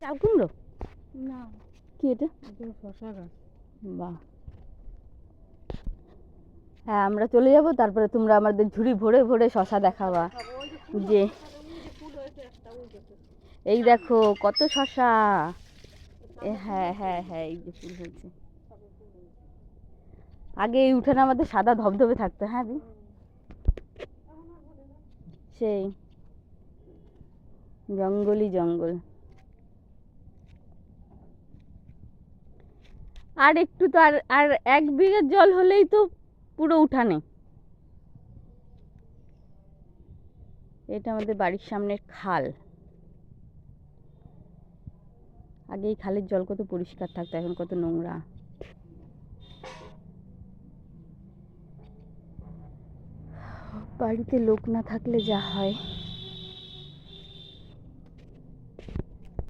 চাল কুমড়ো না, কি এটা? শশা গাছ। বাহ, হ্যাঁ আমরা চলে যাব, তারপরে তোমরা আমাদের ঝুড়ি ভরে ভরে শশা দেখাবা যে এই দেখো কত শশা। হ্যাঁ হ্যাঁ হ্যাঁ, এই যে ফুল হয়েছে। আগে এই উঠানে আমাদের সাদা ধবধবে থাকতো। হ্যাঁ দি, সেই জঙ্গলই জঙ্গল। আর একটু তো, আর আর 1 বিঘা জল হলেই তো পুরো উঠানে। এটা আমাদের বাড়ির সামনের খাল। আগে এই খালের জল কত পরিষ্কার থাকতো, এখন কত নোংরা। বাড়িতে লোক না থাকলে যা হয়।